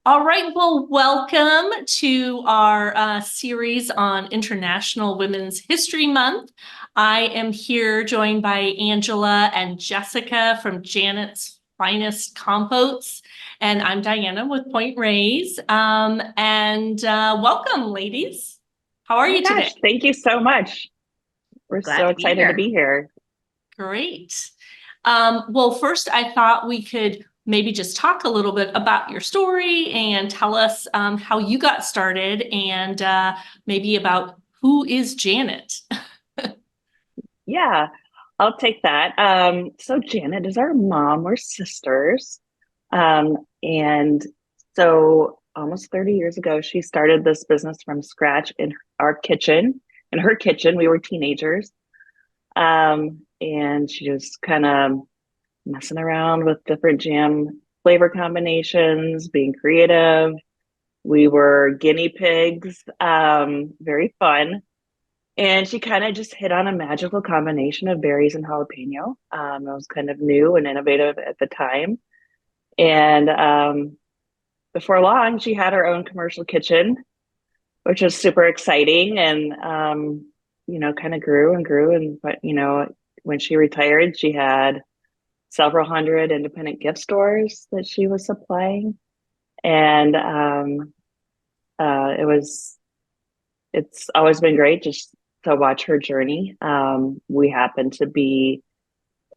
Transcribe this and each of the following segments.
All right, well, welcome to our series on International Women's History Month. I am here joined by Angela and Jessica from Janet's Finest Compotes, and I'm Diana with Point Reyes. Welcome, ladies. How are Oh my you today? gosh, thank you so much. We're Glad so to be excited to here. be here. Great. Well, first, I thought we could maybe just talk a little bit about your story and tell us how you got started and maybe about who is Janet. Yeah, I'll take that. So Janet is our mom. We're sisters. And so almost 30 years ago, she started this business from scratch in our kitchen, in her kitchen. We were teenagers. And she just kind of messing around with different jam flavor combinations, being creative. We were guinea pigs, very fun. And she kind of just hit on a magical combination of berries and jalapeno. It was kind of new and innovative at the time. And before long, she had her own commercial kitchen, which was super exciting. And, kind of grew and grew. But when she retired, she had several hundred independent gift stores that she was supplying. And it was it's always been great just to watch her journey. We happened to be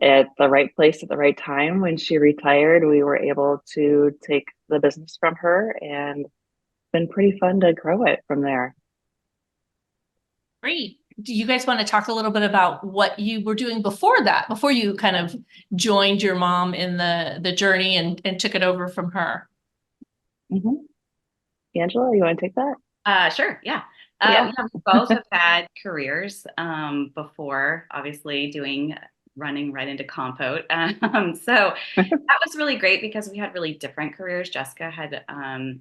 at the right place at the right time when she retired. We were able to take the business from her, and it's been pretty fun to grow it from there. Great. Do you guys want to talk a little bit about what you were doing before that, before you kind of joined your mom in the journey and took it over from her? Hmm. Angela, you want to take that? Sure, yeah. Yeah. Yeah, we both have had careers before, obviously doing running right into compote. So that was really great because we had really different careers. Jessica had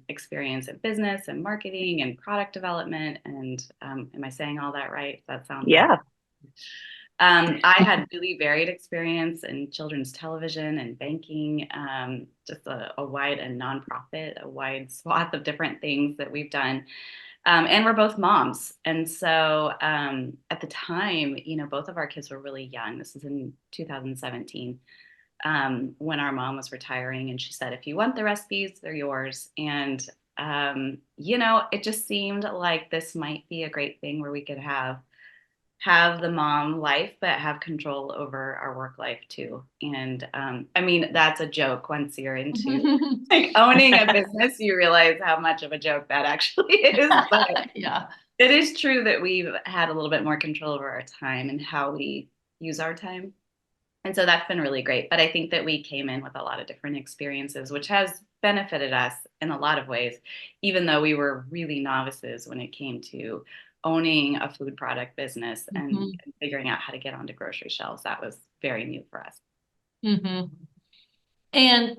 experience in business and marketing and product development. And am I saying all that right? Does that sound right? Yeah. I had really varied experience in children's television and banking, just a wide and nonprofit, a wide swath of different things that we've done. And we're both moms. And so at the time, both of our kids were really young. This is in 2017 when our mom was retiring. And she said, if you want the recipes, they're yours. And, it just seemed like this might be a great thing where we could have the mom life, but have control over our work life too. And I mean, that's a joke once you're into like owning a business, you realize how much of a joke that actually is. But Yeah. it is true that we've had a little bit more control over our time and how we use our time. And so that's been really great. But I think that we came in with a lot of different experiences, which has benefited us in a lot of ways, even though we were really novices when it came to owning a food product business Mhm. and figuring out how to get onto grocery shelves. That was very new for us. Mhm. And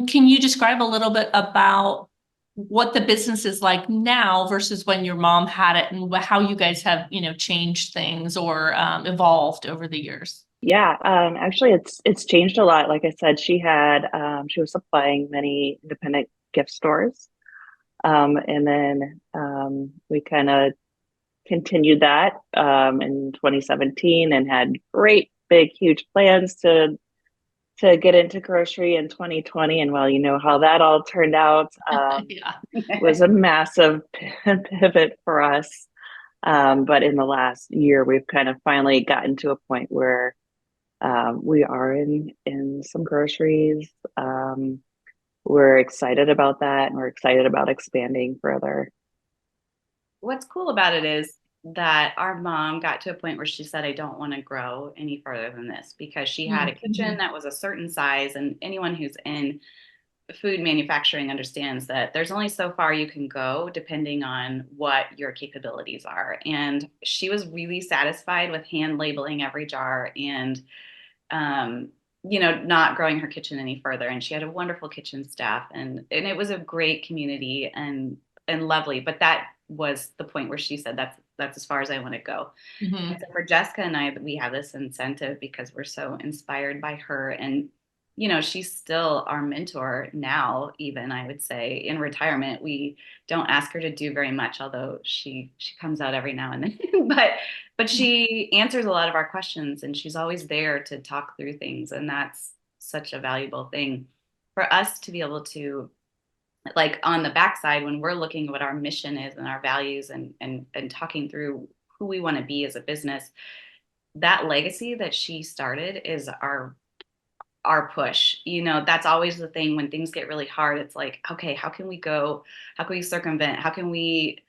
can you describe a little bit about what the business is like now versus when your mom had it and how you guys have, changed things or evolved over the years? Yeah, actually, it's changed a lot. Like I said, she was supplying many independent gift stores, and then we kind of continued that in 2017 and had great, big, huge plans to get into grocery in 2020. And well, you know how that all turned out. Yeah. Was a massive pivot for us. But in the last year, we've kind of finally gotten to a point where we are in some groceries. We're excited about that, and we're excited about expanding further. What's cool about it is that our mom got to a point where she said, I don't want to grow any further than this because she had a kitchen Mhm. that was a certain size. And anyone who's in food manufacturing understands that there's only so far you can go depending on what your capabilities are. And she was really satisfied with hand labeling every jar and, um, not growing her kitchen any further. And she had a wonderful kitchen staff and it was a great community and lovely. But that was the point where she said, that's as far as I want to go. And Mhm. so for Jessica and I, we have this incentive because we're so inspired by her and you know, she's still our mentor now, even I would say in retirement. We don't ask her to do very much, although she comes out every now and then. But she answers a lot of our questions, and she's always there to talk through things. And that's such a valuable thing for us to be able to, like, on the backside, when we're looking at what our mission is and our values, and talking through who we want to be as a business. That legacy that she started is our push. You know, that's always the thing when things get really hard. It's like, okay, how can we circumvent, how can we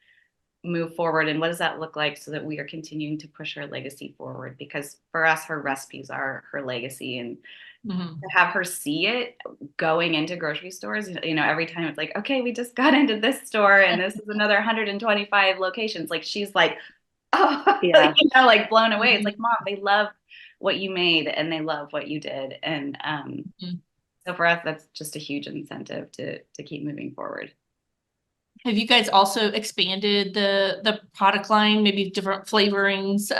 move forward, and what does that look like, so that we are continuing to push her legacy forward? Because for us, her recipes are her legacy, and Mhm. to have her see it going into grocery stores, you know, every time it's like, okay, we just got into this store and this is another 125 locations. Like, she's like, oh, Yeah. you know, like blown away. It's Mhm. like, Mom, they love what you made and they love what you did. And Mhm. so for us, that's just a huge incentive to keep moving forward. Have you guys also expanded the product line, maybe different flavorings,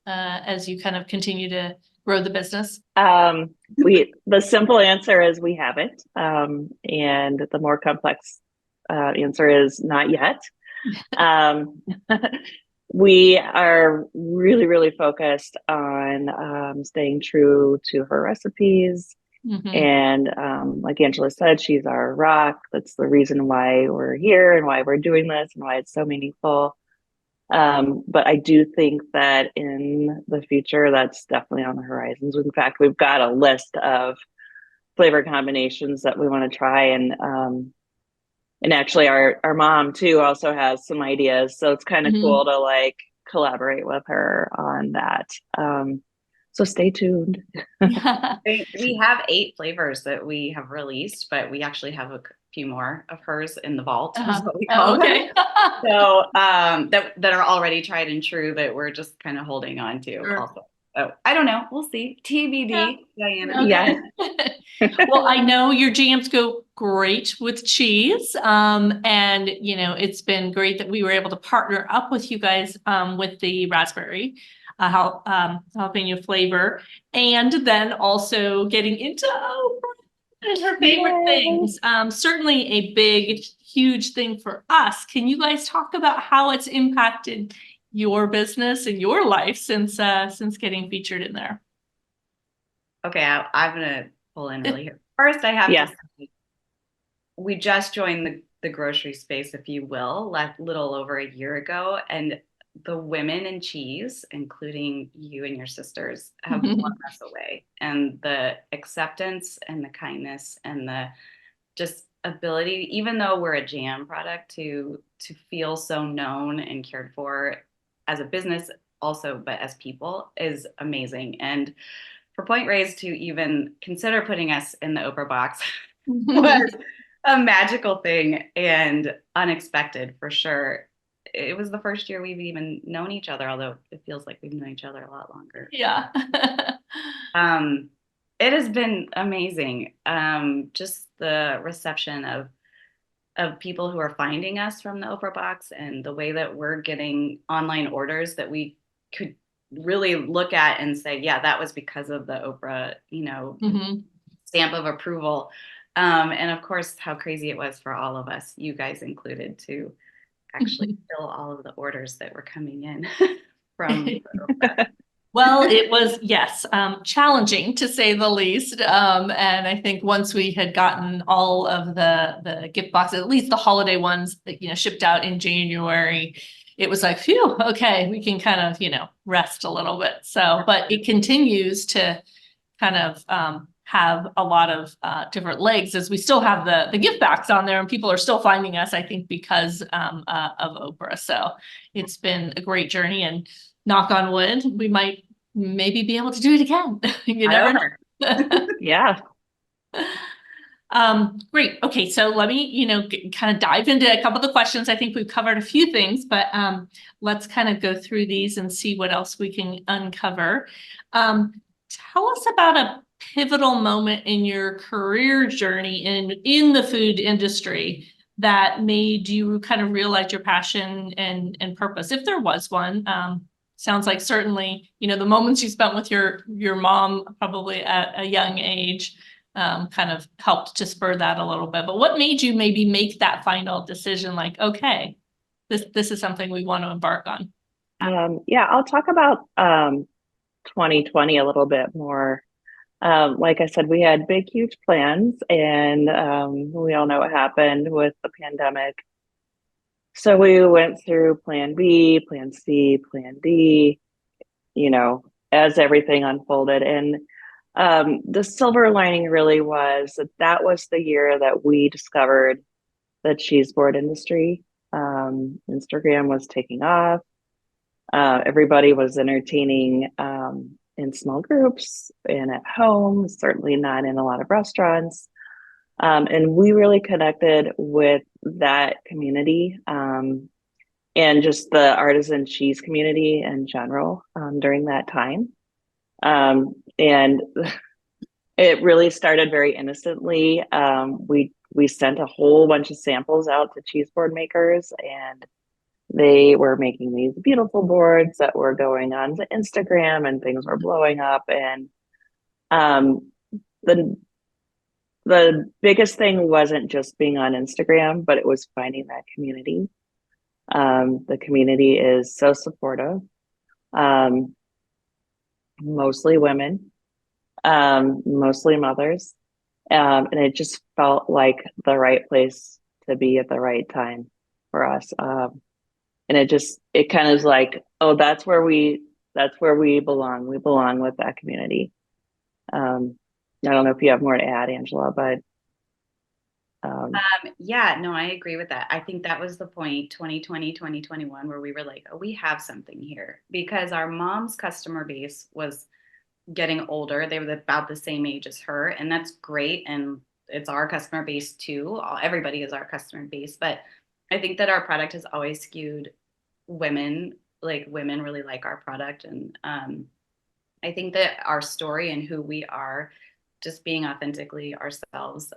as you kind of continue to grow the business? The simple answer is we haven't. And the more complex answer is not yet. Um, we are really, really focused on staying true to her recipes. Mhm. And like Angela said, she's our rock. That's the reason why we're here and why we're doing this and why it's so meaningful. But I do think that in the future, that's definitely on the horizons. In fact, we've got a list of flavor combinations that we want to try, and actually our mom too also has some ideas. So it's kind of Mhm. cool to like collaborate with her on that. So stay tuned. Yeah. We have 8 flavors that we have released, but we actually have a few more of hers in the vault, is what we Oh, call them. okay. So that are already tried and true, that we're just kind of holding on to Sure. also. So I don't know. We'll see. Yeah. TBD, Diana. Yeah. Okay. Well, I know your jams go great with cheese. And you know, it's been great that we were able to partner up with you guys with the raspberry jalapeno flavor, and then also getting into and her favorite Yay. things. Certainly a big, huge thing for us. Can you guys talk about how it's impacted your business and your life since getting featured in there? Okay, I'm gonna pull in really here. First, I have to Yeah. say, we just joined the grocery space, if you will, like little over a year ago, and the women in cheese, including you and your sisters, have blown us away. And the acceptance and the kindness and the just ability, even though we're a jam product, to feel so known and cared for as a business also, but as people, is amazing. And for Point Raised to even consider putting us in the Oprah box was a magical thing and unexpected for sure. It was the first year we've even known each other, although it feels like we've known each other a lot longer. Yeah. Um, it has been amazing. Just the reception of people who are finding us from the Oprah box, and the way that we're getting online orders that we could really look at and say, yeah, that was because of the Oprah, you know, Mhm. stamp of approval. And of course, how crazy it was for all of us, you guys included, to actually fill all of the orders that were coming in from Oprah. Well, it was, yes, challenging to say the least. And I think once we had gotten all of the gift boxes, at least the holiday ones that, you know, shipped out in January, it was like, phew, okay, we can kind of, you know, rest a little bit. So, but it continues to kind of have a lot of different legs, as we still have the gift backs on there, and people are still finding us, I think, because of Oprah. So it's been a great journey, and knock on wood, we might maybe be able to do it again. You I never owe her. know. Yeah. Great. Okay, so let me, you know, kind of dive into a couple of the questions. I think we've covered a few things, but let's kind of go through these and see what else we can uncover. Tell us about a pivotal moment in your career journey in the food industry that made you kind of realize your passion and purpose, if there was one. Sounds like certainly, you know, the moments you spent with your mom, probably at a young age, kind of helped to spur that a little bit. But what made you maybe make that final decision? Like, okay, this is something we want to embark on. Yeah, I'll talk about 2020 a little bit more. Like I said, we had big, huge plans, and we all know what happened with the pandemic. So we went through plan B, plan C, plan D, as everything unfolded. And the silver lining really was that was the year that we discovered the cheese board industry. Instagram was taking off. Everybody was entertaining in small groups and at home, certainly not in a lot of restaurants. And we really connected with that community and just the artisan cheese community in general during that time. And it really started very innocently. We sent a whole bunch of samples out to cheese board makers, and they were making these beautiful boards that were going on to Instagram, and things were blowing up. And the biggest thing wasn't just being on Instagram, but it was finding that community. The community is so supportive, mostly women, mostly mothers. And it just felt like the right place to be at the right time for us. And it kind of is like, oh, that's where we belong. We belong with that community. I don't know if you have more to add, Angela, but yeah, no, I agree with that. I think that was the point, 2020, 2021, where we were like, oh, we have something here, because our mom's customer base was getting older. They were about the same age as her, and that's great. And it's our customer base too. Everybody is our customer base, but I think that our product has always skewed women. Like, women really like our product. And I think that our story and who we are, just being authentically ourselves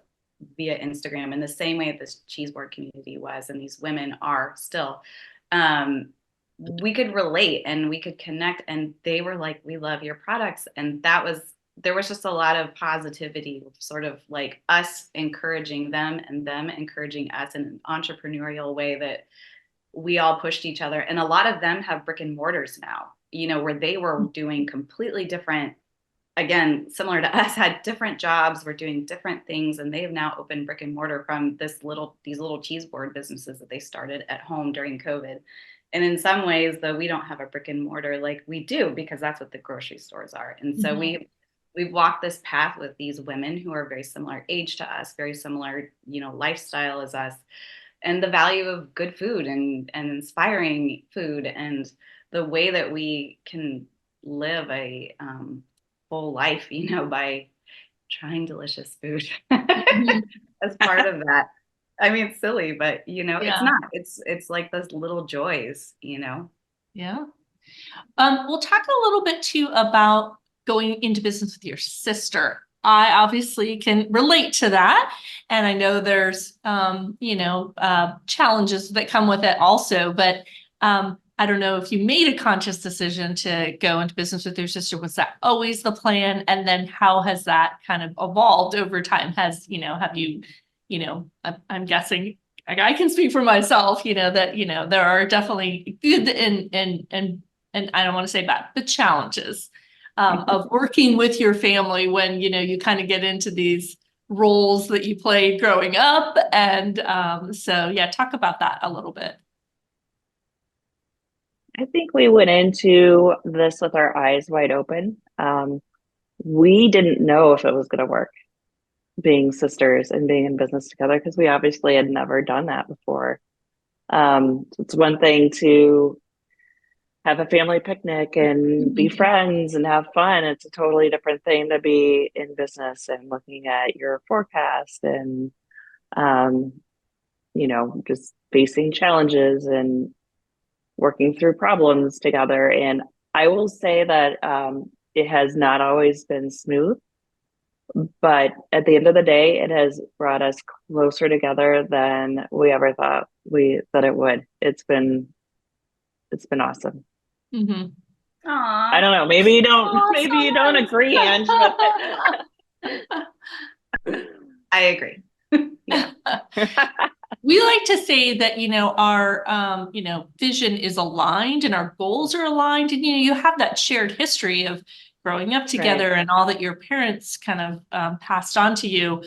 via Instagram, in the same way that this cheese board community was, and these women are still, we could relate and we could connect, and they were like, we love your products. And there was just a lot of positivity, sort of like us encouraging them and them encouraging us in an entrepreneurial way that we all pushed each other. And a lot of them have brick and mortars now, where they were doing completely different, again, similar to us, had different jobs, were doing different things, and they have now opened brick and mortar from these little cheese board businesses that they started at home during COVID. And in some ways, though, we don't have a brick and mortar like we do, because that's what the grocery stores are. And so we've walked this path with these women who are very similar age to us, very similar, lifestyle as us, and the value of good food and inspiring food, and the way that we can live a full life, by trying delicious food as part of that. I mean, it's silly, but it's not. It's like those little joys, Yeah. We'll talk a little bit too about going into business with your sister. I obviously can relate to that. And I know there's, challenges that come with it also, but, I don't know if you made a conscious decision to go into business with your sister. Was that always the plan? And then how has that kind of evolved over time? Have you, I'm guessing I can speak for myself, that, there are definitely good and I don't want to say bad, but challenges of working with your family when, you kind of get into these roles that you played growing up. And so, yeah, talk about that a little bit. I think we went into this with our eyes wide open. We didn't know if it was going to work, being sisters and being in business together, because we obviously had never done that before. It's one thing to have a family picnic and be friends and have fun. It's a totally different thing to be in business and looking at your forecast and, just facing challenges and working through problems together. And I will say that it has not always been smooth, but at the end of the day, it has brought us closer together than we ever thought that it would. It's been awesome. Mm-hmm. I don't know. Maybe you don't agree, Ange, but I agree. Yeah. We like to say that, our, vision is aligned and our goals are aligned. And, you have that shared history of growing up together and all that your parents kind of passed on to you.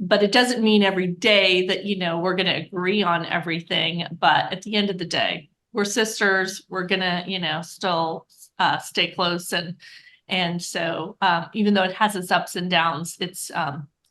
But it doesn't mean every day that, we're going to agree on everything. But at the end of the day, we're sisters. We're going to, still stay close. And so even though it has its ups and downs, it's,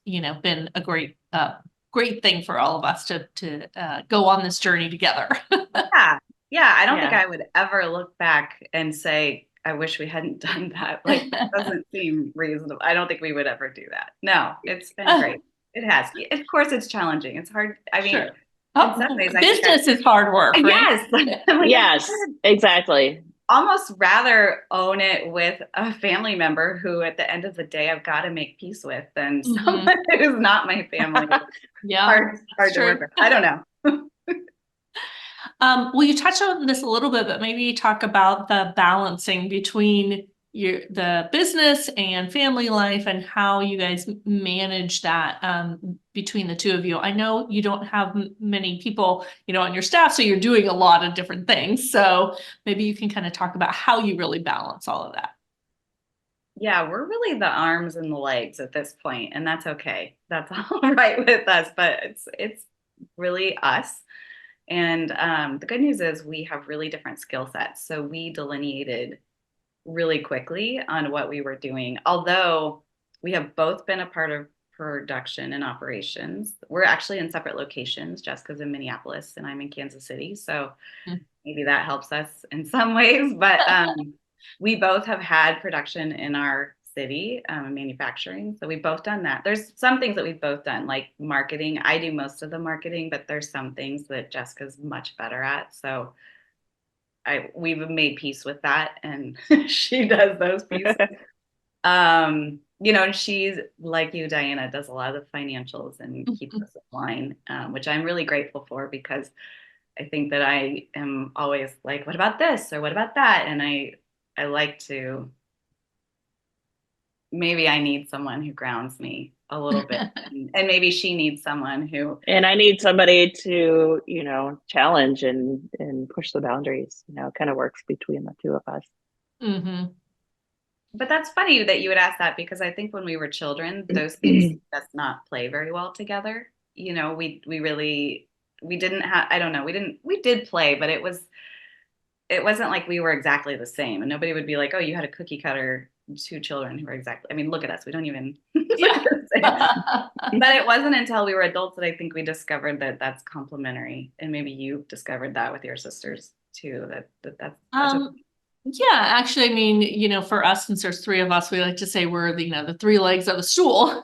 been a great thing for all of us to go on this journey together. Yeah. Yeah. I don't think Yeah. I would ever look back and say, I wish we hadn't done that. Like, that doesn't seem reasonable. I don't think we would ever do that. No, it's been great. It has. Of course, it's challenging. It's hard. I mean, Sure. in some ways, I think Business is hard work, right? yes. I'm like, Yes, exactly. almost rather own it with a family member who at the end of the day I've got to make peace with than Mhm. someone who's not my family. Yeah, hard to true. work with. I don't know. Well, you touched on this a little bit, but maybe talk about the balancing between the business and family life and how you guys manage that between the two of you. I know you don't have many people, on your staff, so you're doing a lot of different things. So maybe you can kind of talk about how you really balance all of that. Yeah, we're really the arms and the legs at this point, and that's okay. That's all right with us, but it's really us. And the good news is we have really different skill sets. So we delineated really quickly on what we were doing. Although we have both been a part of production and operations, we're actually in separate locations. Jessica's in Minneapolis and I'm in Kansas City. So maybe that helps us in some ways. But we both have had production in our city, manufacturing. So we've both done that. There's some things that we've both done, like marketing. I do most of the marketing, but there's some things that Jessica's much better at. So we've made peace with that, and she does those pieces. And she's like you, Diana, does a lot of the financials and keeps us in line, which I'm really grateful for because I think that I am always like, what about this or what about that? And I like to, maybe I need someone who grounds me a little bit, and maybe she needs someone who. And I need somebody to, challenge and push the boundaries. It kind of works between the two of us. Mm-hmm. But that's funny that you would ask that because I think when we were children, those things does not play very well together. We really we didn't have, I don't know, we did play, but it wasn't like we were exactly the same. And nobody would be like, oh, you had a cookie cutter two children who are exactly, I mean, look at us. We don't even Yeah. But it wasn't until we were adults that I think we discovered that that's complementary. And maybe you discovered that with your sisters too, that's okay. Yeah, actually, I mean, for us, since there's three of us, we like to say we're the three legs of the stool.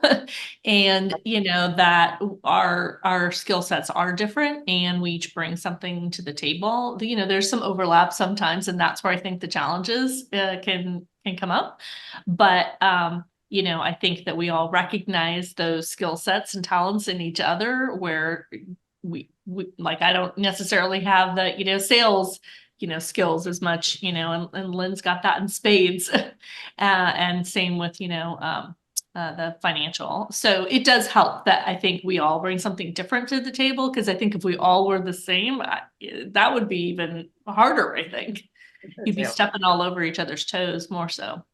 And, that our skill sets are different and we each bring something to the table. There's some overlap sometimes, and that's where I think the challenges can come up. But I think that we all recognize those skill sets and talents in each other where we like I don't necessarily have the, sales skills as much, and Lynn's got that in spades. And same with, the financial. So it does help that I think we all bring something different to the table. Cause I think if we all were the same, that would be even harder, I think. You'd be stepping all over each other's toes more so.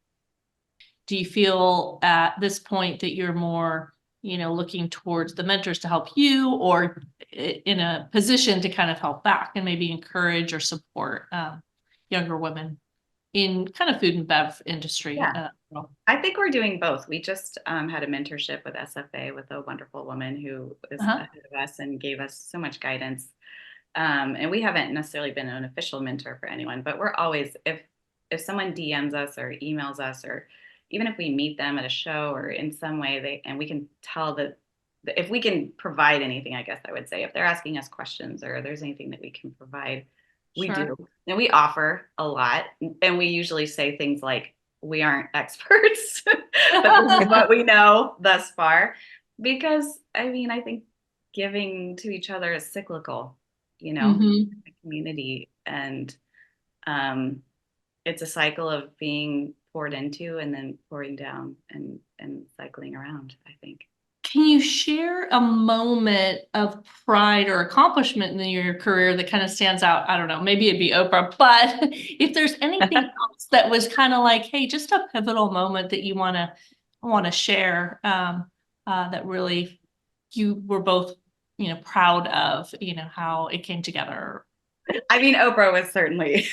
Do you feel at this point that you're more, looking towards the mentors to help you or in a position to kind of help back and maybe encourage or support younger women in kind of food and bev industry? Yeah. I think we're doing both. We just had a mentorship with SFA with a wonderful woman who is ahead of us and gave us so much guidance. And we haven't necessarily been an official mentor for anyone, but we're always, if someone DMs us or emails us, or even if we meet them at a show or in some way, and we can tell that if we can provide anything, I guess I would say, if they're asking us questions or there's anything that we can provide, we do. And we offer a lot. And we usually say things like, we aren't experts, but this is what we know thus far. Because I mean, I think giving to each other is cyclical, the community. And it's a cycle of being poured into and then pouring down and cycling around, I think. can you share a moment of pride or accomplishment in your career that kind of stands out? I don't know, maybe it'd be Oprah, but if there's anything else that was kind of like, hey, just a pivotal moment that you want to share, that really you were both, proud of, how it came together. I mean, Oprah was certainly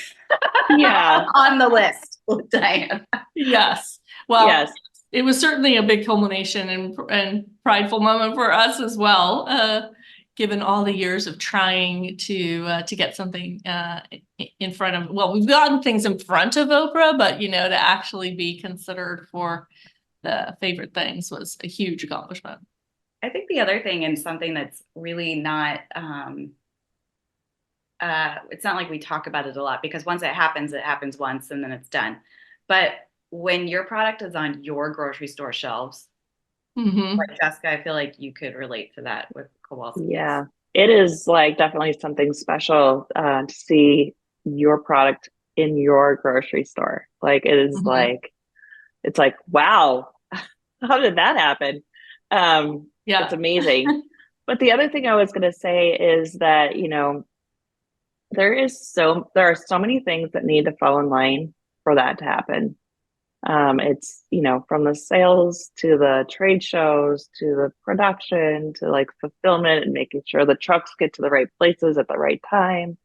Yeah. on the list with Diane. Yes. Well, Yes. it was certainly a big culmination and prideful moment for us as well, given all the years of trying to get something in front of. Well, we've gotten things in front of Oprah, but to actually be considered for the favorite things was a huge accomplishment. I think the other thing, and something that's really not, it's not like we talk about it a lot, because once it happens once and then it's done. But when your product is on your grocery store shelves, like Jessica, I feel like you could relate to that with Kowalski. Yeah, it is like definitely something special to see your product in your grocery store. Like it is like, it's like, wow, how did that happen? Yeah. It's amazing. But the other thing I was going to say is that, there are so many things that need to fall in line for that to happen. It's, from the sales to the trade shows to the production to like fulfillment and making sure the trucks get to the right places at the right time.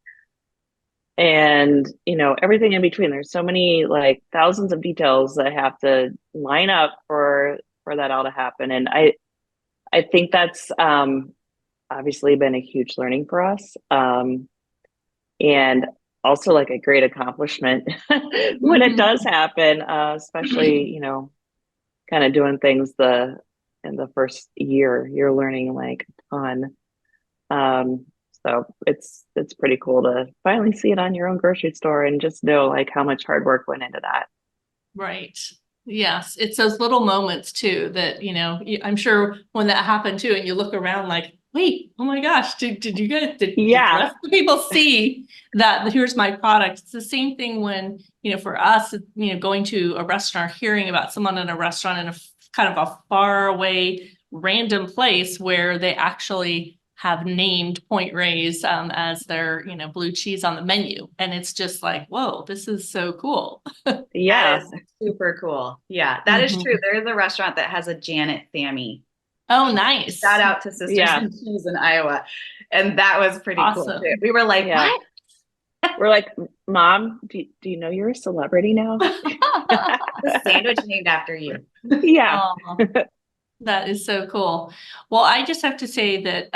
And, everything in between. There's so many like thousands of details that have to line up for that all to happen. And I think that's obviously been a huge learning for us. And also like a great accomplishment when it does happen, especially, kind of doing things in the first year, you're learning like a ton. So it's pretty cool to finally see it on your own grocery store and just know like how much hard work went into that. Right. Yes. It's those little moments too that, I'm sure when that happened too, and you look around like, wait, oh my gosh, did you guys, did the rest of the people see that here's my product? It's the same thing when, for us, going to a restaurant, hearing about someone in a restaurant in a kind of a far away random place where they actually have named Point Reyes as their, blue cheese on the menu. And it's just like, whoa, this is so cool. Yeah. Super cool. Yeah, that is true. There's a restaurant that has a Janet Sammy. Oh, nice. Shout out to Sisters in Cheese in Iowa. And that was pretty cool too. We were like, what? We're like, Mom, do you know you're a celebrity now? The sandwich named after you. Yeah. That is so cool. Well, I just have to say that,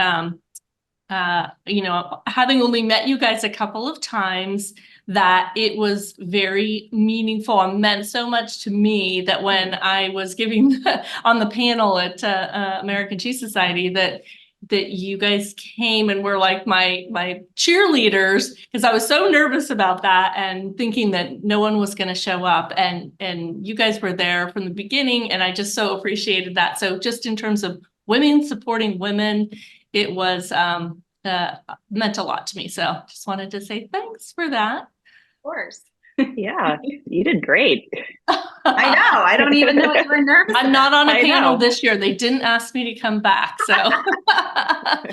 having only met you guys a couple of times, that it was very meaningful and meant so much to me that when I was giving on the panel at American Cheese Society, that you guys came and were like my cheerleaders, because I was so nervous about that and thinking that no one was going to show up, and you guys were there from the beginning, and I just so appreciated that. So just in terms of women supporting women, it was meant a lot to me. So just wanted to say thanks for that. Of course. Yeah, you did great. I know. I don't even know what you were nervous I'm about. not on a panel this year. They didn't ask me to come back. So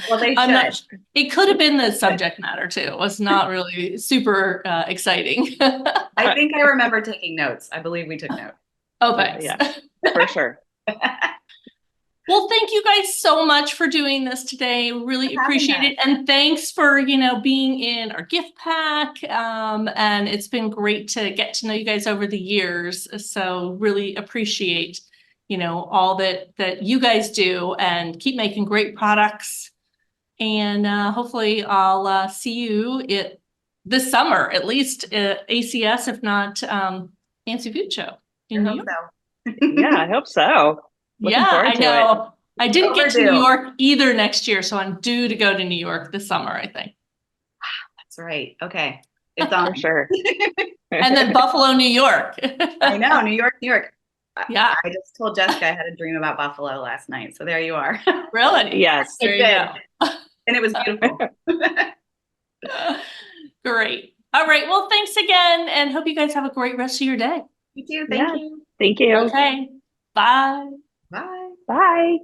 well, they should. It could have been the subject matter too. It was not really super exciting. I think I remember taking notes. I believe we took notes. Oh, thanks. Yeah, for sure. Well, thank you guys so much for doing this today. Really appreciate it. And thanks for, being in our gift pack. And it's been great to get to know you guys over the years. So really appreciate, all that you guys do, and keep making great products. And hopefully I'll see you this summer, at least ACS, if not Fancy Food Show in New York. Yeah, I hope so. Looking forward to know. It. I didn't get to New York either next year, so I'm due to go to New York this summer, I think. That's right. Okay. It's on. For sure. And then Buffalo, New York. I know. New York. Yeah. I just told Jessica I had a dream about Buffalo last night. So there you are. Really? Yes. There you go. And it was beautiful. Great. All right. Well, thanks again, and hope you guys have a great rest of your day. You too. Thank you. Thank you. Okay. Bye. Bye. Bye.